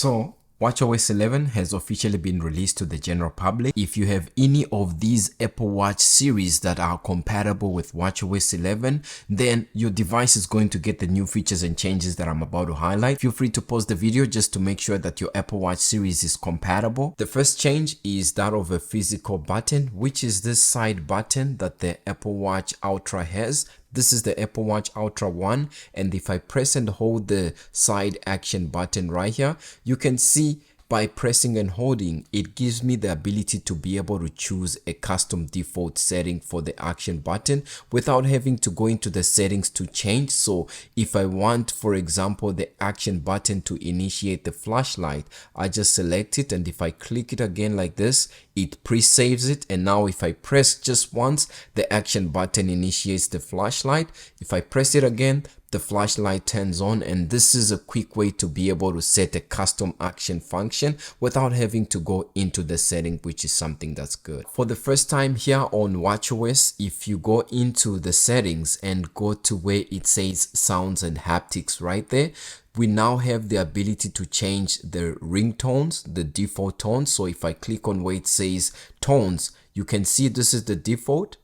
So watchOS 11 has officially been released to the general public. If you have any of these Apple Watch series that are compatible with watchOS 11, then your device is going to get the new features and changes that I'm about to highlight. Feel free to pause the video just to make sure that your Apple Watch series is compatible. The first change is that of a physical button, which is this side button that the Apple Watch Ultra has. This is the Apple Watch Ultra 1, and if I press and hold the side action button right here, you can see by pressing and holding, it gives me the ability to be able to choose a custom default setting for the action button without having to go into the settings to change. So if I want, for example, the action button to initiate the flashlight, I just select it, and if I click it again like this, it pre-saves it, and now if I press just once, the action button initiates the flashlight. If I press it again, the flashlight turns on, and this is a quick way to be able to set a custom action function without having to go into the setting, which is something that's good. For the first time here on watchOS, if you go into the settings and go to where it says sounds and haptics right there, we now have the ability to change the ringtones, the default tones. So if I click on where it says tones, you can see this is the default.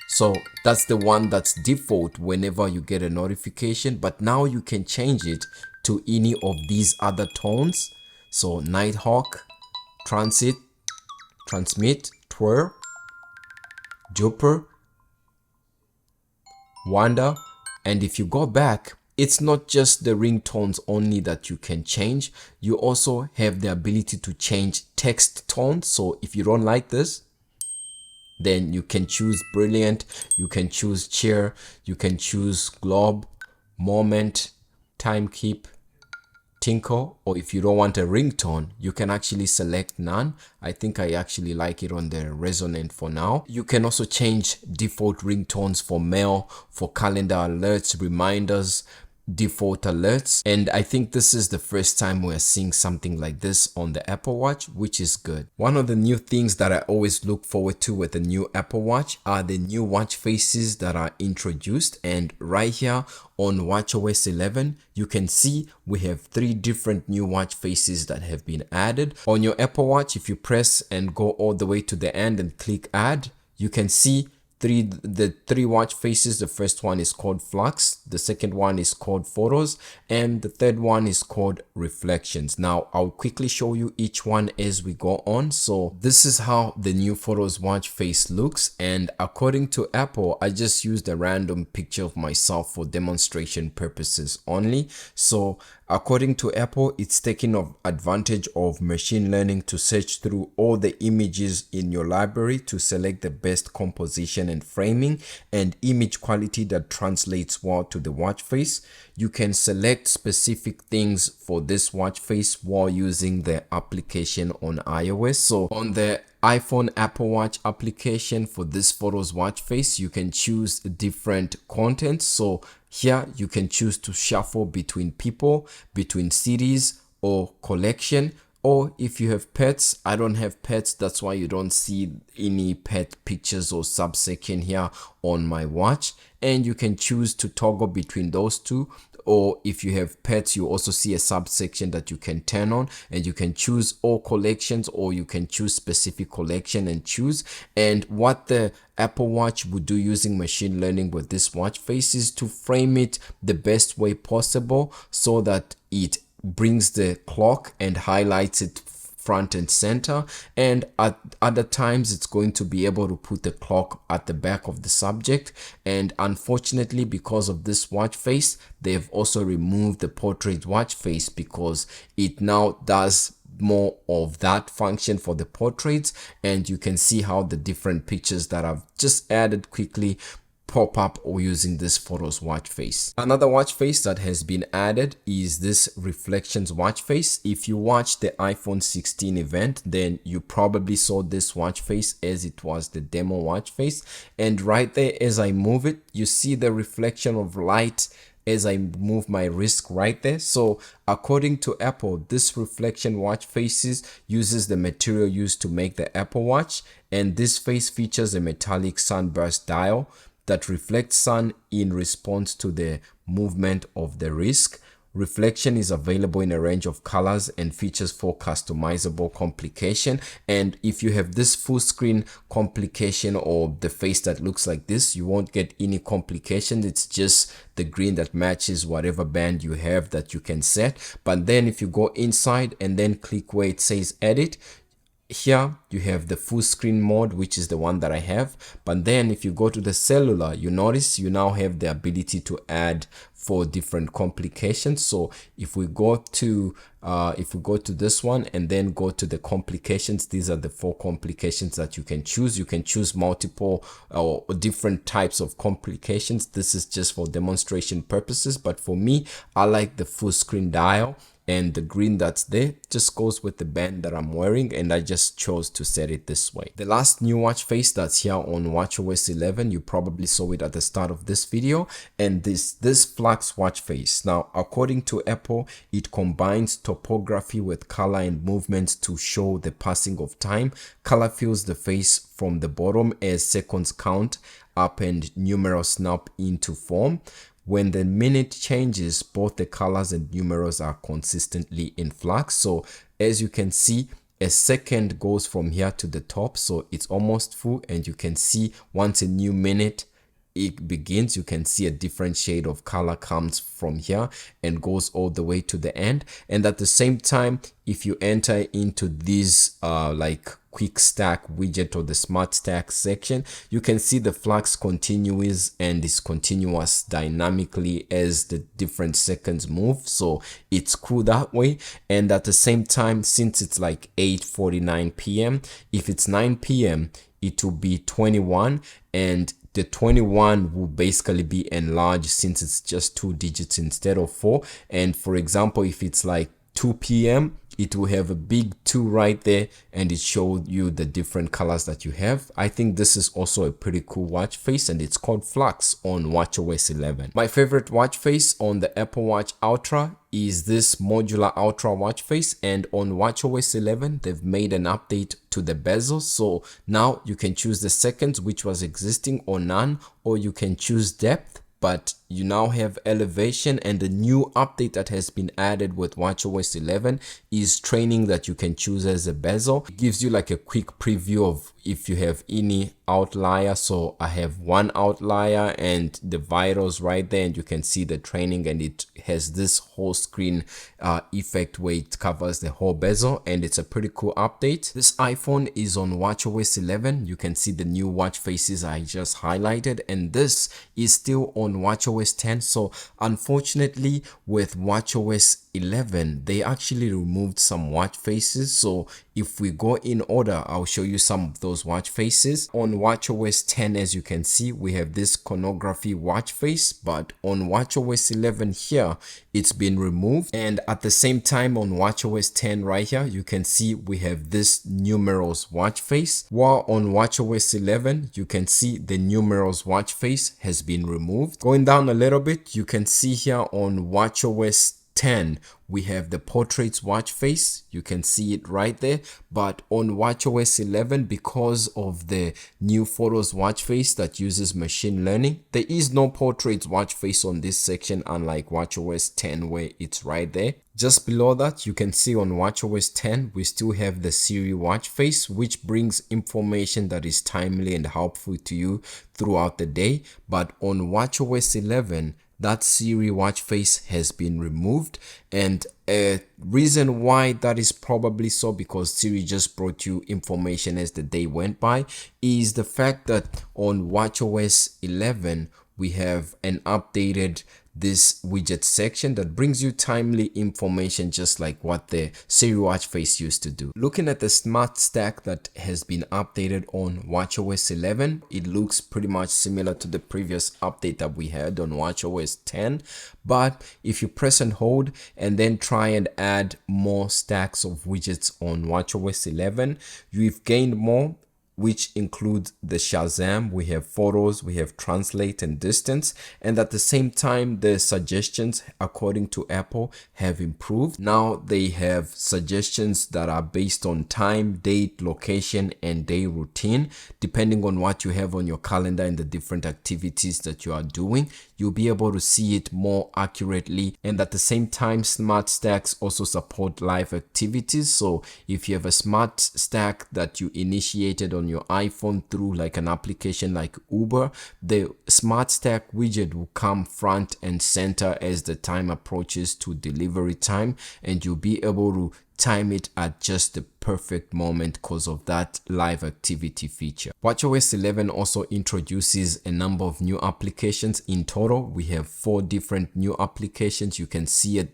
So that's the one that's default whenever you get a notification, but now you can change it to any of these other tones. So Nighthawk, Transit, Transmit, Twirl, Jumper, Wander. And if you go back, it's not just the ringtones only that you can change. You also have the ability to change text tones. So if you don't like this, then you can choose Brilliant, you can choose Cheer, you can choose Globe, Moment, Timekeep, Tinkle, or if you don't want a ringtone, you can actually select none. I think I actually like it on the resonant for now. You can also change default ringtones for mail, for calendar alerts, reminders, default alerts, and I think this is the first time we're seeing something like this on the Apple Watch, which is good. One of the new things that I always look forward to with the new Apple Watch are the new watch faces that are introduced, and right here on watchOS 11 you can see we have 3 different new watch faces that have been added. On your Apple Watch, if you press and go all the way to the end and click add, you can see the three watch faces. The first one is called Flux, the second one is called Photos, and the third one is called Reflections. Now I'll quickly show you each one as we go on. So this is how the new Photos watch face looks, and according to Apple, I just used a random picture of myself for demonstration purposes only. So according to Apple, it's taking advantage of machine learning to search through all the images in your library to select the best composition and framing and image quality that translates well to the watch face. You can select specific things for this watch face while using the application on iOS. So on the iPhone Apple Watch application for this Photos watch face, you can choose different content. So here you can choose to shuffle between people, between cities, or collection. Or if you have pets, I don't have pets, that's why you don't see any pet pictures or subsection here on my watch. And you can choose to toggle between those two. Or if you have pets, you also see a subsection that you can turn on, and you can choose all collections, or you can choose specific collection and choose. And what the Apple Watch would do using machine learning with this watch face is to frame it the best way possible so that it brings the clock and highlights it front and center, and at other times it's going to be able to put the clock at the back of the subject. And unfortunately, because of this watch face, they've also removed the portrait watch face because it now does more of that function for the portraits, and you can see how the different pictures that I've just added quickly pop up or using this Photos watch face. Another watch face that has been added is this Reflections watch face. If you watched the iPhone 16 event, then you probably saw this watch face as it was the demo watch face, and right there as I move it, you see the reflection of light as I move my wrist right there. So according to Apple, this Reflection watch faces uses the material used to make the Apple Watch, and this face features a metallic sunburst dial that reflects sun in response to the movement of the wrist. Reflection is available in a range of colors and features for customizable complication. And if you have this full screen complication or the face that looks like this, you won't get any complication. It's just the green that matches whatever band you have that you can set. But then if you go inside and then click where it says edit, here you have the full screen mode, which is the one that I have. But then if you go to the cellular, you notice you now have the ability to add 4 different complications. So if we go to this one and then go to the complications, these are the 4 complications that you can choose. You can choose multiple or different types of complications. This is just for demonstration purposes, but for me, I like the full screen dial, and the green that's there just goes with the band that I'm wearing, and I just chose to set it this way. The last new watch face that's here on watchOS 11, you probably saw it at the start of this video, and this flux watch face. Now, according to Apple, it combines topography with color and movement to show the passing of time. Color fills the face from the bottom as seconds count up and numerals snap into form. When the minute changes, both the colors and numerals are consistently in flux. So as you can see, a second goes from here to the top, so it's almost full, and you can see once a new minute it begins, you can see a different shade of color comes from here and goes all the way to the end. And at the same time, if you enter into this like quick stack widget or the smart stack section, you can see the flux continues and is continuous dynamically as the different seconds move. So it's cool that way. And at the same time, since it's like 8:49 p.m., if it's 9 p.m., it will be 21, and the 21 will basically be enlarged since it's just 2 digits instead of 4. And for example, if it's like 2 p.m., it will have a big 2 right there, and it shows you the different colors that you have. I think this is also a pretty cool watch face, and it's called Flux on watchOS 11. My favorite watch face on the Apple Watch Ultra is this Modular Ultra watch face, and on watchOS 11 they've made an update to the bezel. So now you can choose the seconds, which was existing, or none, or you can choose depth, but you now have elevation. And the new update that has been added with watchOS 11 is training that you can choose as a bezel. It gives you like a quick preview of if you have any outlier. So I have one outlier and the vitals right there, and you can see the training, and it has this whole screen effect where it covers the whole bezel, and it's a pretty cool update. This iPhone is on watchOS 11. You can see the new watch faces I just highlighted, and this is still on watchOS 10. So unfortunately with watchOS 11 they actually removed some watch faces. So if we go in order, I'll show you some of those watch faces. On watchOS 10, as you can see, we have this chronography watch face, but on watchOS 11 here it's been removed. And at the same time on watchOS 10 right here, you can see we have this numerals watch face, while on watchOS 11 you can see the numerals watch face has been removed. Going down a little bit, you can see here on watchOS 10 we have the portraits watch face. You can see it right there. But on watchOS 11, because of the new photos watch face that uses machine learning, there is no portraits watch face on this section, unlike watchOS 10 where it's right there. Just below that, you can see on watchOS 10 we still have the Siri watch face, which brings information that is timely and helpful to you throughout the day. But on watchOS 11, that Siri watch face has been removed, and a reason why that is probably so because Siri just brought you information as the day went by is the fact that on watchOS 11 we have an updated this widget section that brings you timely information, just like what the Siri watch face used to do. Looking at the smart stack that has been updated on watchOS 11, it looks pretty much similar to the previous update that we had on watchOS 10. But if you press and hold and then try and add more stacks of widgets on watchOS 11, you've gained more. which includes the Shazam, we have photos, we have translate and distance, and at the same time the suggestions according to Apple have improved. Now they have suggestions that are based on time, date, location, and day routine. Depending on what you have on your calendar and the different activities that you are doing, you'll be able to see it more accurately. And at the same time, smart stacks also support live activities. So if you have a smart stack that you initiated on your iPhone through like an application like Uber, the smart stack widget will come front and center as the time approaches to delivery time, and you'll be able to time it at just the perfect moment because of that live activity feature. watchOS 11 also introduces a number of new applications. In total, we have 4 different new applications. You can see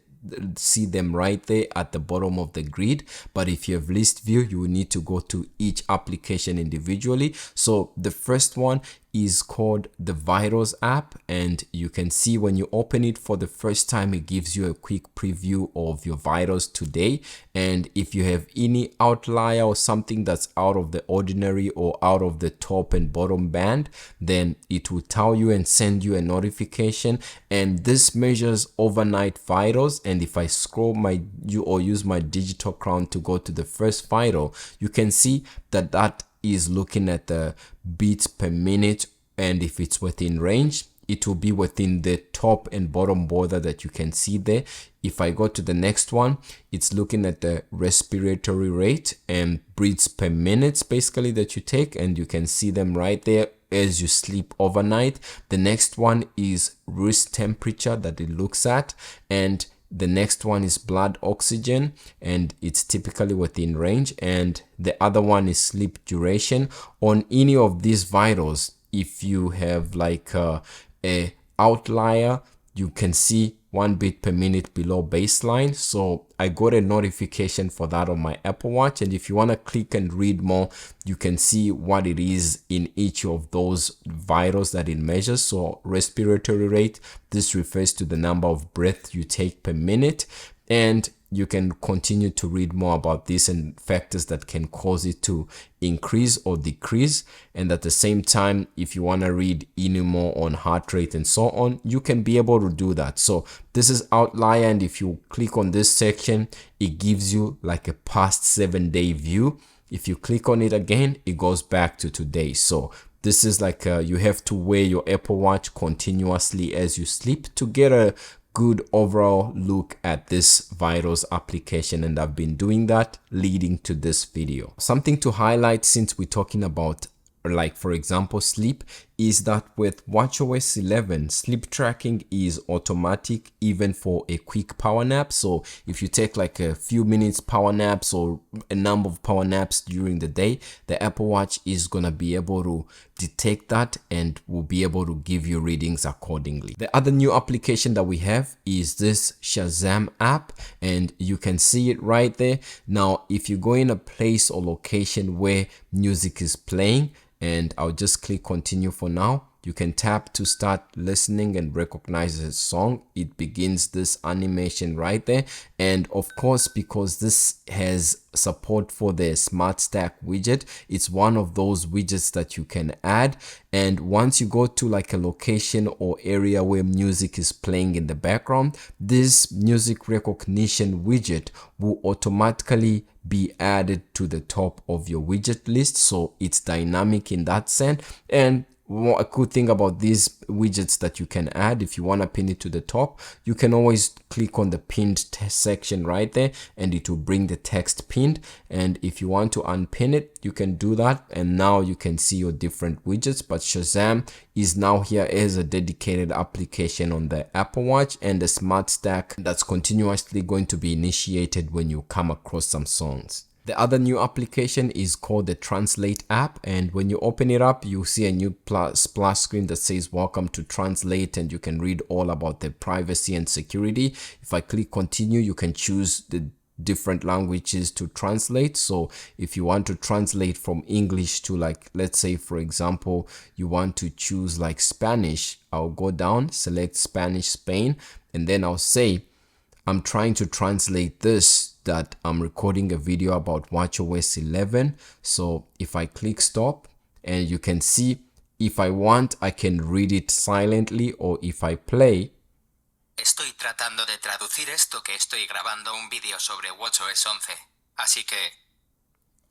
them right there at the bottom of the grid, but if you have list view, you will need to go to each application individually. So the first one is called the Vitals app, and you can see when you open it for the first time, it gives you a quick preview of your vitals today. And if you have any outlier or something that's out of the ordinary or out of the top and bottom band, then it will tell you and send you a notification. And this measures overnight vitals. And if I scroll use my digital crown to go to the first vital, you can see that is looking at the beats per minute, and if it's within range, it will be within the top and bottom border that you can see there. If I go to the next one, it's looking at the respiratory rate and breaths per minute basically that you take, and you can see them right there as you sleep overnight. The next one is wrist temperature that it looks at, and the next one is blood oxygen, and it's typically within range. And the other one is sleep duration. On any of these vitals, if you have like a outlier, you can see 1 beat per minute below baseline. So I got a notification for that on my Apple Watch, and if you want to click and read more, you can see what it is in each of those vitals that it measures. So respiratory rate, this refers to the number of breaths you take per minute, and you can continue to read more about this and factors that can cause it to increase or decrease. And at the same time, if you want to read any more on heart rate and so on, you can be able to do that. So this is outlier, and if you click on this section, it gives you like a past 7-day view. If you click on it again, it goes back to today. So this is like you have to wear your Apple Watch continuously as you sleep to get a good overall look at this vitals application, and I've been doing that leading to this video. Something to highlight, since we're talking about like for example sleep, is that with watchOS 11, sleep tracking is automatic even for a quick power nap. So if you take like a few minutes power naps or a number of power naps during the day, the Apple Watch is gonna be able to detect that and will be able to give you readings accordingly. The other new application that we have is this Shazam app, and you can see it right there. Now if you go in a place or location where music is playing, and I'll just click continue for now, you can tap to start listening and recognize a song. It begins this animation right there. And of course, because this has support for the smart stack widget, it's one of those widgets that you can add. And once you go to like a location or area where music is playing in the background, this music recognition widget will automatically be added to the top of your widget list. So it's dynamic in that sense. And a good thing about these widgets that you can add, if you want to pin it to the top, you can always click on the pinned section right there, and it will bring the text pinned. And if you want to unpin it, you can do that, and now you can see your different widgets. But Shazam is now here as a dedicated application on the Apple Watch, and the smart stack that's continuously going to be initiated when you come across some songs. The other new application is called the Translate app, and when you open it up, you see a new splash screen that says welcome to Translate, and you can read all about the privacy and security. If I click continue, you can choose the different languages to translate. So if you want to translate from English to, like, let's say for example you want to choose like Spanish, I'll go down, select Spanish Spain, and then I'll say I'm trying to translate this that I'm recording a video about watchOS 11. So if I click stop, and you can see if I want, I can read it silently, or if I play. Estoy tratando de traducir esto que estoy grabando un vídeo sobre watchOS 11. Así que...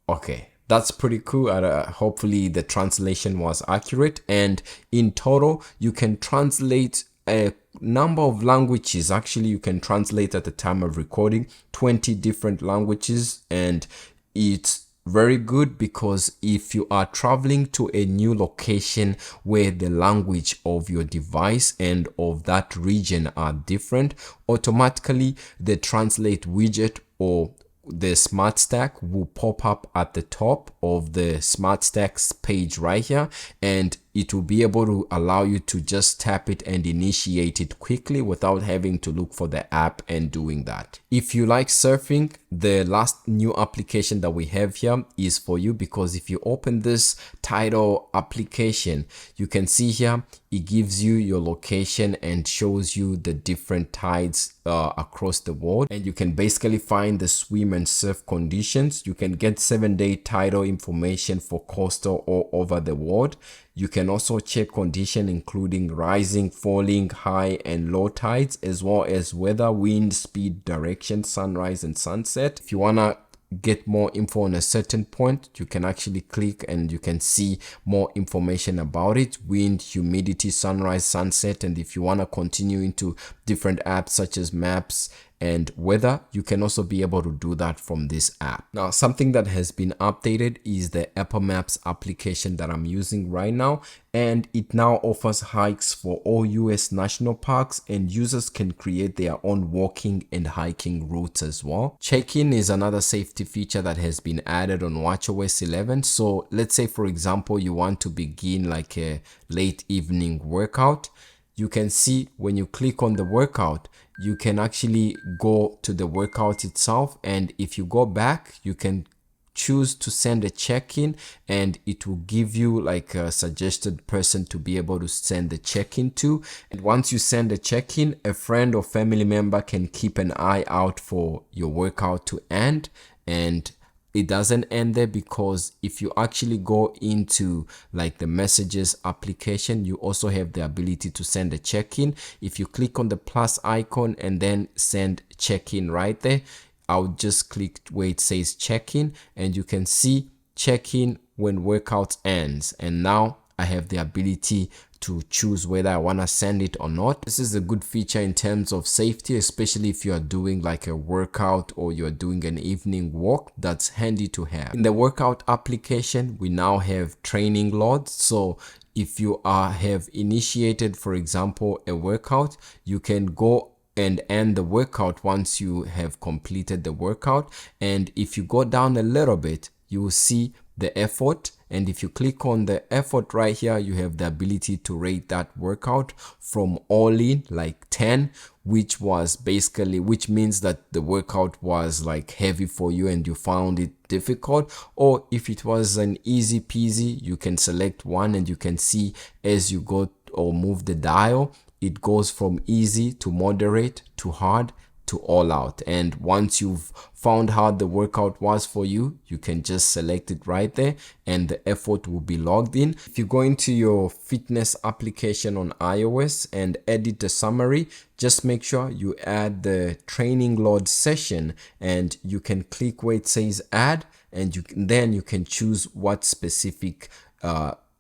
Okay, that's pretty cool. Hopefully the translation was accurate. And in total, you can translate a number of languages. Actually, you can translate at the time of recording 20 different languages, and it's very good because if you are traveling to a new location where the language of your device and of that region are different, automatically the translate widget or the smart stack will pop up at the top of the smart stacks page right here, and it will be able to allow you to just tap it and initiate it quickly without having to look for the app and doing that. If you like surfing, the last new application that we have here is for you, because if you open this Tidal application, you can see here it gives you your location and shows you the different tides across the world, and you can basically find the swim and surf conditions. You can get 7-day tidal information for coastal all over the world. You can also check condition including rising, falling, high and low tides, as well as weather, wind, speed, direction, sunrise and sunset. If you wanna get more info on a certain point, you can actually click and you can see more information about it: wind, humidity, sunrise, sunset. And if you want to continue into different apps such as maps and weather, you can also be able to do that from this app. Now, something that has been updated is the Apple Maps application that I'm using right now, and it now offers hikes for all US national parks, and users can create their own walking and hiking routes as well. Check-in is another safety feature that has been added on watchOS 11. So let's say, for example, you want to begin like a late evening workout. You can see when you click on the workout, you can actually go to the workout itself, and if you go back, you can choose to send a check-in, and it will give you like a suggested person to be able to send the check-in to. And once you send a check-in, a friend or family member can keep an eye out for your workout to end. And it doesn't end there, because if you actually go into like the messages application, you also have the ability to send a check-in. If you click on the plus icon and then send check-in right there, I'll just click where it says check-in, and you can see check-in when workout ends. And now I have the ability to choose whether I want to send it or not. This is a good feature in terms of safety, especially if you are doing like a workout or you're doing an evening walk. That's handy to have. In the workout application, we now have training loads. So if you have initiated, for example, a workout, you can go and end the workout once you have completed the workout. And if you go down a little bit, you will see the effort. And if you click on the effort right here, you have the ability to rate that workout from all in, like 10, which means that the workout was like heavy for you and you found it difficult. Or if it was an easy peasy, you can select one, and you can see as you go or move the dial, it goes from easy to moderate to hard to all out. And once you've found how the workout was for you, you can just select it right there and the effort will be logged in. If you go into your fitness application on iOS and edit the summary, just make sure you add the training load session, and you can click where it says add, and then you can choose what specific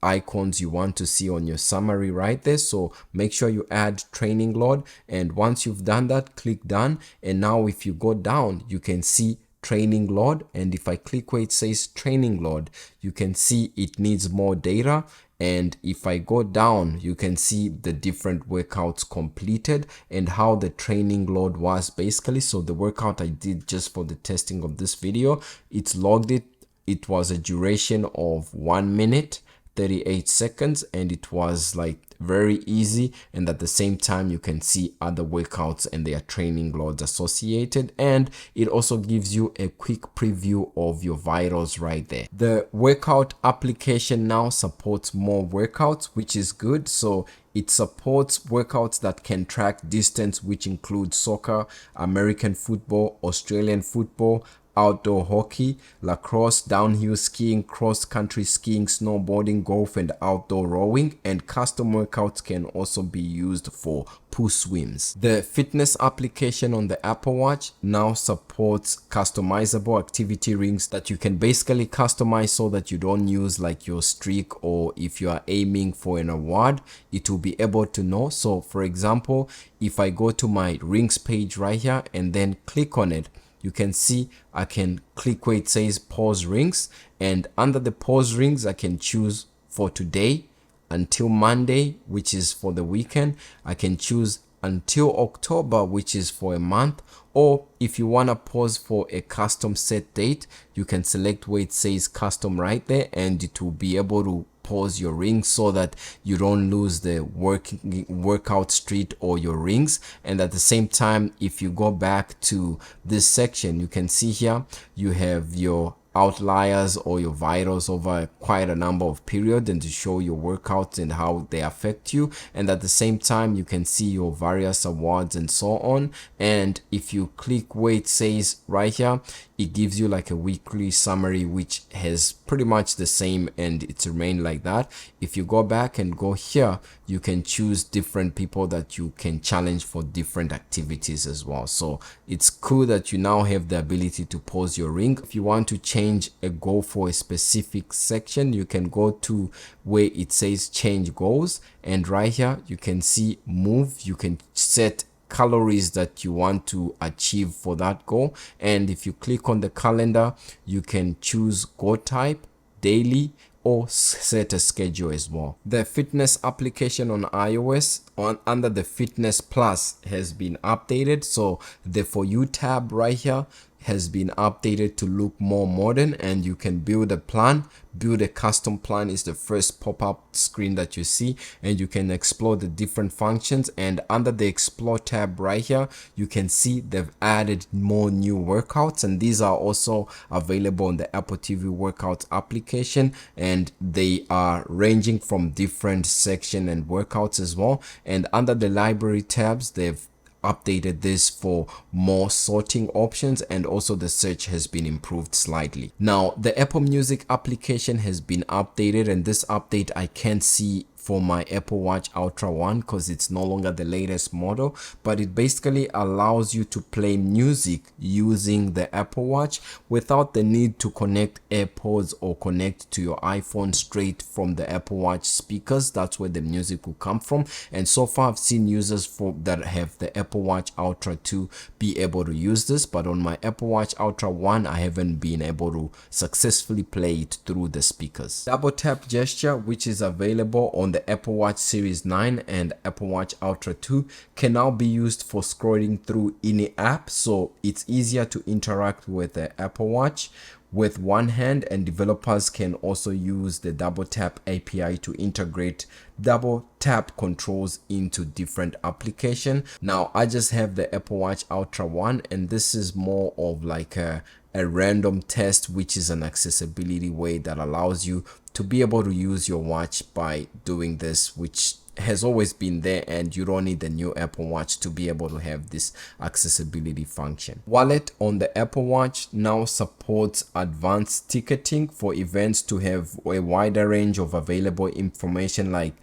icons you want to see on your summary right there. So make sure you add training load, and once you've done that, click done. And now if you go down, you can see training load, and if I click where it says training load, you can see it needs more data. And if I go down, you can see the different workouts completed and how the training load was basically. So the workout I did just for the testing of this video, it's logged it. It was a duration of 1 minute 38 seconds, and it was like very easy, and at the same time you can see other workouts and their training loads associated, and it also gives you a quick preview of your vitals right there. The workout application now supports more workouts, which is good. So it supports workouts that can track distance, which include soccer, American football, Australian football, outdoor hockey, lacrosse, downhill skiing, cross-country skiing, snowboarding, golf, and outdoor rowing. And custom workouts can also be used for pool swims. The fitness application on the Apple Watch now supports customizable activity rings that you can basically customize so that you don't use like your streak, or if you are aiming for an award, it will be able to know. So for example, if I go to my rings page right here and then click on it, you can see I can click where it says pause rings, and under the pause rings I can choose for today until Monday, which is for the weekend. I can choose until October, which is for a month, or if you want to pause for a custom set date, you can select where it says custom right there, and it will be able to pause your rings so that you don't lose the workout streak or your rings. And at the same time, if you go back to this section, you can see here you have your outliers or your vitals over quite a number of periods, and to show your workouts and how they affect you. And at the same time, you can see your various awards and so on. And if you click where it says right here, it gives you like a weekly summary, which has pretty much the same, and it's remained like that. If you go back and go here, you can choose different people that you can challenge for different activities as well. So it's cool that you now have the ability to pause your ring. If you want to change a goal for a specific section, you can go to where it says change goals, and right here you can see move. You can set calories that you want to achieve for that goal, and if you click on the calendar, you can choose goal type, daily, or set a schedule as well. The fitness application on iOS under the Fitness Plus has been updated, so the For You tab right here has been updated to look more modern, and you can build a plan. Build a custom plan is the first pop-up screen that you see, and you can explore the different functions. And under the Explore tab right here, you can see they've added more new workouts, and these are also available on the Apple TV workouts application, and they are ranging from different section and workouts as well. And under the library tabs, they've updated this for more sorting options, and also the search has been improved slightly. Now the Apple Music application has been updated, and this update I can't see for my Apple Watch Ultra 1 because it's no longer the latest model, but it basically allows you to play music using the Apple Watch without the need to connect AirPods or connect to your iPhone straight from the Apple Watch speakers. That's where the music will come from. And so far I've seen users that have the Apple Watch Ultra 2 be able to use this, but on my Apple Watch Ultra 1 I haven't been able to successfully play it through the speakers. Double tap gesture, which is available on the Apple Watch Series 9 and Apple Watch Ultra 2, can now be used for scrolling through any app, so it's easier to interact with the Apple Watch with one hand, and developers can also use the double tap API to integrate double tap controls into different applications. Now I just have the Apple Watch Ultra 1, and this is more of like a random test, which is an accessibility way that allows you to be able to use your watch by doing this, which has always been there, and you don't need the new Apple Watch to be able to have this accessibility function. Wallet on the Apple Watch now supports advanced ticketing for events to have a wider range of available information like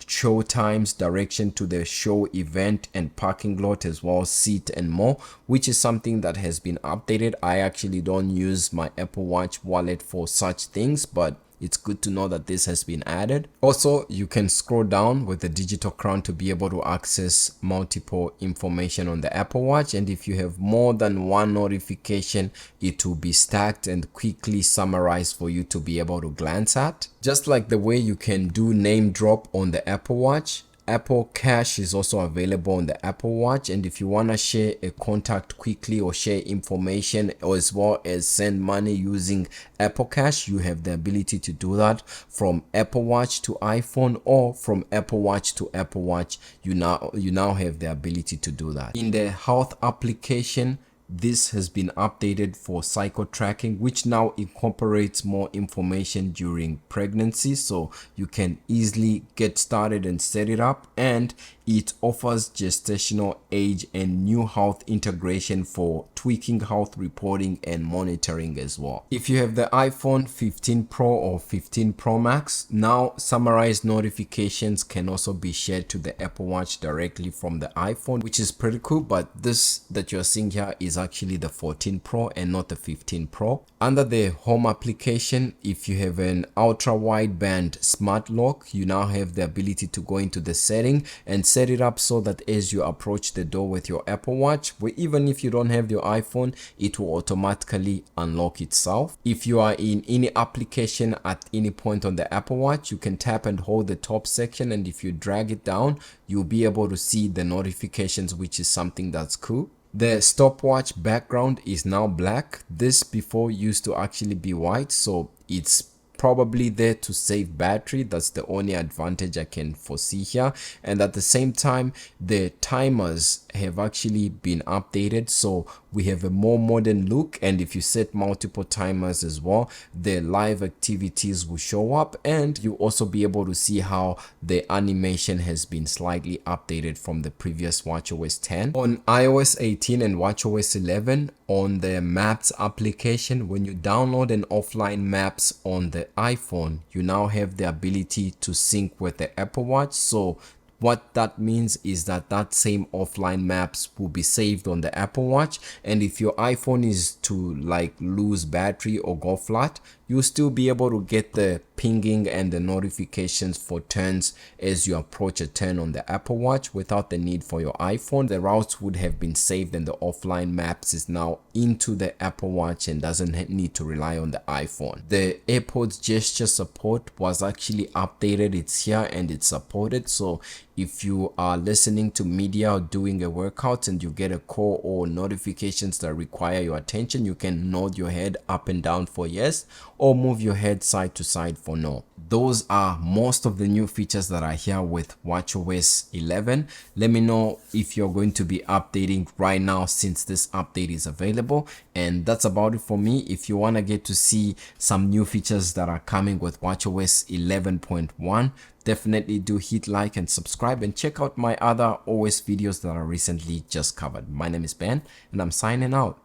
show times, direction to the show event and parking lot, as well as seat and more, which is something that has been updated. I actually don't use my Apple Watch wallet for such things, but it's good to know that this has been added. Also, you can scroll down with the digital crown to be able to access multiple information on the Apple Watch, and if you have more than one notification, it will be stacked and quickly summarized for you to be able to glance at. Just like the way you can do name drop on the Apple Watch, Apple Cash is also available on the Apple Watch, and if you want to share a contact quickly or share information or as well as send money using Apple Cash, you have the ability to do that from Apple Watch to iPhone or from Apple Watch to Apple Watch. You now have the ability to do that. In the health application, this has been updated for cycle tracking, which now incorporates more information during pregnancy, so you can easily get started and set it up. And it offers gestational age and new health integration for tweaking health reporting and monitoring as well. If you have the iPhone 15 Pro or 15 Pro Max, now summarized notifications can also be shared to the Apple Watch directly from the iPhone, which is pretty cool. But this that you're seeing here is actually the 14 Pro and not the 15 Pro. Under the home application, if you have an ultra wideband smart lock, you now have the ability to go into the setting and set it up so that as you approach the door with your Apple Watch, where even if you don't have your iPhone, it will automatically unlock itself. If you are in any application at any point on the Apple Watch, you can tap and hold the top section, and if you drag it down, you'll be able to see the notifications, which is something that's cool. The stopwatch background is now black. This before used to actually be white, so it's probably there to save battery. That's the only advantage I can foresee here. And at the same time, the timers have actually been updated, so we have a more modern look. And if you set multiple timers as well, the live activities will show up, and you'll also be able to see how the animation has been slightly updated from the previous watchOS 10. On iOS 18 and watchOS 11, on the Maps application, when you download an offline maps on the iPhone, you now have the ability to sync with the Apple Watch. So what that means is that that same offline maps will be saved on the Apple Watch, and if your iPhone is to like lose battery or go flat, you'll still be able to get the pinging and the notifications for turns as you approach a turn on the Apple Watch without the need for your iPhone. The routes would have been saved and the offline maps is now into the Apple Watch and doesn't need to rely on the iPhone. The AirPods gesture support was actually updated. It's here and it's supported. So if you are listening to media or doing a workout and you get a call or notifications that require your attention, you can nod your head up and down for yes, or move your head side to side for no. Those are most of the new features that are here with watchOS 11. Let me know if you're going to be updating right now since this update is available. And that's about it for me. If you want to get to see some new features that are coming with watchOS 11.1, definitely do hit like and subscribe, and check out my other OS videos that I recently just covered. My name is Ben and I'm signing out.